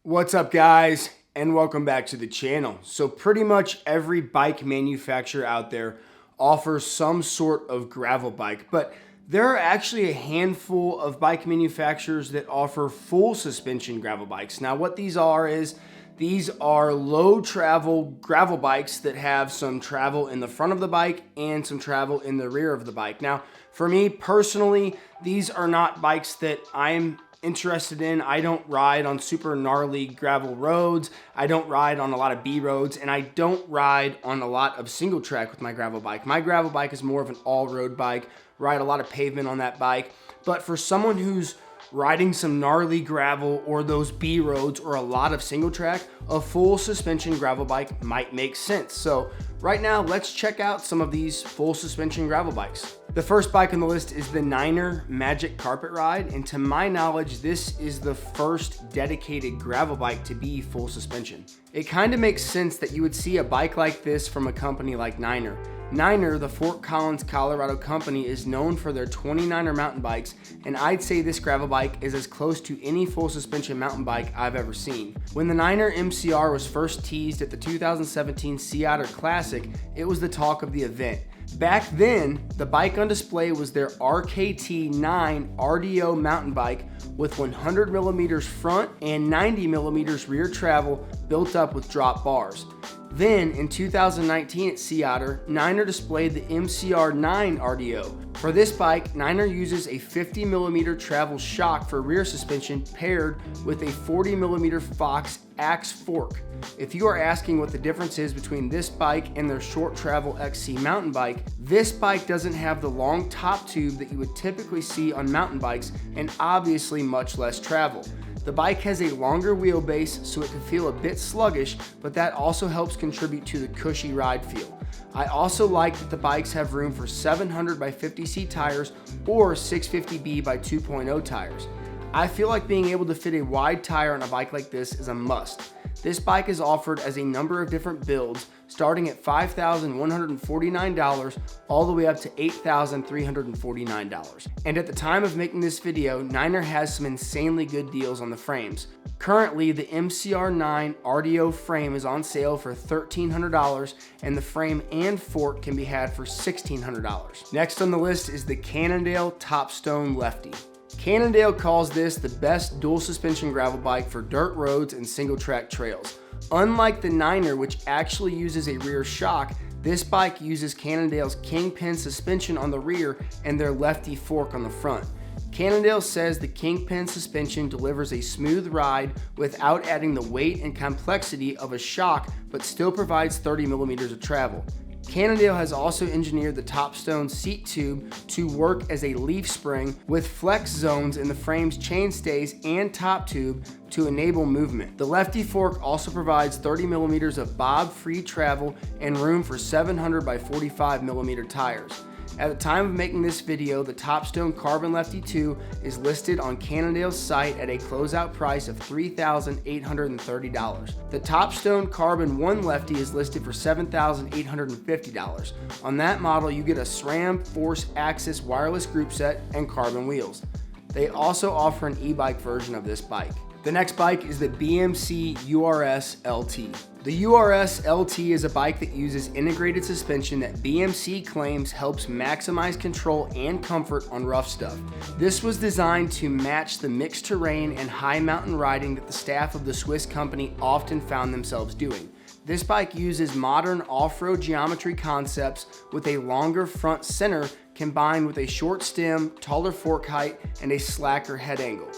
What's up, guys, and welcome back to the channel. So pretty much every bike manufacturer out there offers some sort of gravel bike, but there are actually a handful of bike manufacturers that offer full suspension gravel bikes. Now what these are is these are low travel gravel bikes that have some travel in the front of the bike and some travel in the rear of the bike. Now for me personally, these are not bikes that I'm interested in. I don't ride on super gnarly gravel roads. I don't ride on a lot of B roads, and I don't ride on a lot of single track with my gravel bike. My gravel bike is more of an all-road bike. Ride a lot of pavement on that bike. But for someone who's riding some gnarly gravel or those B roads or a lot of single track, a full suspension gravel bike might make sense. So right now, let's check out some of these full suspension gravel bikes. The first bike on the list is the Niner Magic Carpet Ride, and to my knowledge, this is the first dedicated gravel bike to be full suspension. It kind of makes sense that you would see a bike like this from a company like Niner. Niner, the Fort Collins, Colorado company, is known for their 29er mountain bikes, and I'd say this gravel bike is as close to any full suspension mountain bike I've ever seen. When the Niner MCR was first teased at the 2017 Sea Otter Classic, it was the talk of the event. Back then, the bike on display was their RKT9 RDO mountain bike with 100mm front and 90mm rear travel built up with drop bars. Then, in 2019 at Sea Otter, Niner displayed the MCR9 RDO. For this bike, Niner uses a 50mm travel shock for rear suspension paired with a 40mm Fox Axe fork. If you are asking what the difference is between this bike and their short travel XC mountain bike, this bike doesn't have the long top tube that you would typically see on mountain bikes and obviously much less travel. The bike has a longer wheelbase so it can feel a bit sluggish, but that also helps contribute to the cushy ride feel. I also like that the bikes have room for 700 by 50C tires or 650B by 2.0 tires. I feel like being able to fit a wide tire on a bike like this is a must. This bike is offered as a number of different builds, starting at $5,149 all the way up to $8,349. And at the time of making this video, Niner has some insanely good deals on the frames. Currently, the MCR9 RDO frame is on sale for $1,300, and the frame and fork can be had for $1,600. Next on the list is the Cannondale Topstone Lefty. Cannondale calls this the best dual suspension gravel bike for dirt roads and single track trails. Unlike the Niner, which actually uses a rear shock, this bike uses Cannondale's Kingpin suspension on the rear and their Lefty fork on the front. Cannondale says the Kingpin suspension delivers a smooth ride without adding the weight and complexity of a shock, but still provides 30mm of travel. Cannondale has also engineered the Topstone seat tube to work as a leaf spring with flex zones in the frame's chainstays and top tube to enable movement. The Lefty fork also provides 30mm of bob-free travel and room for 700 by 45mm tires. At the time of making this video, the Topstone Carbon Lefty 2 is listed on Cannondale's site at a closeout price of $3,830. The Topstone Carbon 1 Lefty is listed for $7,850. On that model, you get a SRAM Force Axis wireless group set and carbon wheels. They also offer an e-bike version of this bike. The next bike is the BMCURS LT. The URS LT is a bike that uses integrated suspension that BMC claims helps maximize control and comfort on rough stuff. This was designed to match the mixed terrain and high mountain riding that the staff of the Swiss company often found themselves doing. This bike uses modern off-road geometry concepts with a longer front center combined with a short stem, taller fork height, and a slacker head angle.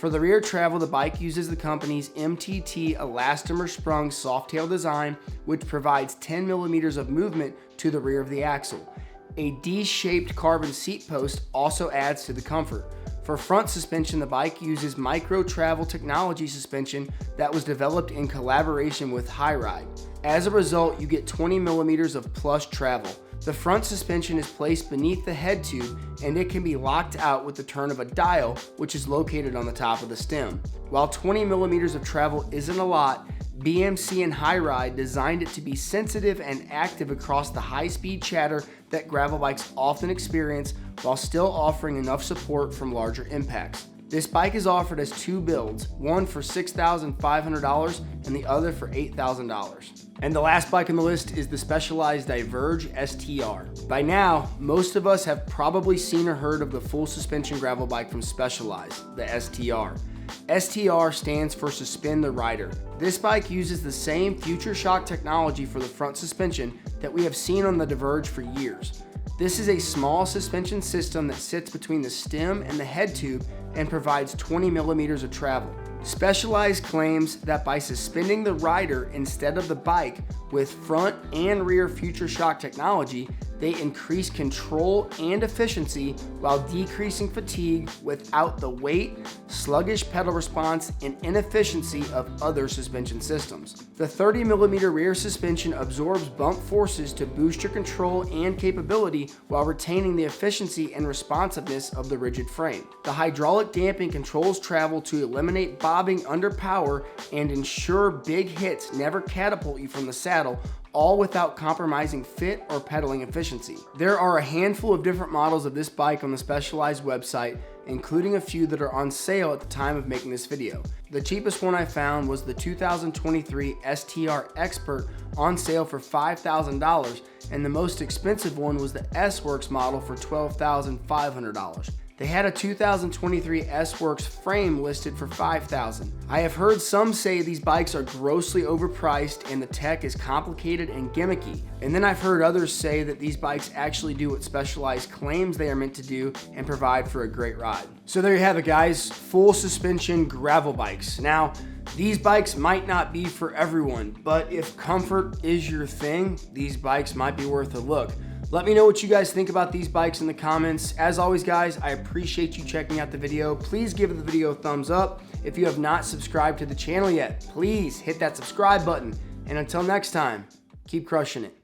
For the rear travel, the bike uses the company's MTT elastomer sprung softtail design, which provides 10mm of movement to the rear of the axle. A D-shaped carbon seat post also adds to the comfort. For front suspension, the bike uses micro travel technology suspension that was developed in collaboration with Hi-Ride. As a result, you get 20mm of plush travel. The front suspension is placed beneath the head tube and it can be locked out with the turn of a dial, which is located on the top of the stem. While 20mm of travel isn't a lot, BMC and Hi-Ride designed it to be sensitive and active across the high-speed chatter that gravel bikes often experience while still offering enough support from larger impacts. This bike is offered as two builds, one for $6,500 and the other for $8,000. And the last bike on the list is the Specialized Diverge STR. By now, most of us have probably seen or heard of the full suspension gravel bike from Specialized, the STR. STR stands for Suspend the Rider. This bike uses the same Future Shock technology for the front suspension that we have seen on the Diverge for years. This is a small suspension system that sits between the stem and the head tube and provides 20 millimeters of travel. Specialized claims that by suspending the rider instead of the bike with front and rear Future Shock technology, they increase control and efficiency while decreasing fatigue without the weight, sluggish pedal response, and inefficiency of other suspension systems. The 30 millimeter rear suspension absorbs bump forces to boost your control and capability while retaining the efficiency and responsiveness of the rigid frame. The hydraulic damping controls travel to eliminate bobbing under power and ensure big hits never catapult you from the saddle, all without compromising fit or pedaling efficiency. There are a handful of different models of this bike on the Specialized website, including a few that are on sale at the time of making this video. The cheapest one I found was the 2023 STR Expert on sale for $5,000, and the most expensive one was the S-Works model for $12,500. They had a 2023 S-Works frame listed for $5,000. I have heard some say these bikes are grossly overpriced and the tech is complicated and gimmicky. And then I've heard others say that these bikes actually do what Specialized claims they are meant to do and provide for a great ride. So there you have it, guys. Full suspension gravel bikes. Now, these bikes might not be for everyone, but if comfort is your thing, these bikes might be worth a look. Let me know what you guys think about these bikes in the comments. As always, guys, I appreciate you checking out the video. Please give the video a thumbs up. If you have not subscribed to the channel yet, please hit that subscribe button. And until next time, keep crushing it.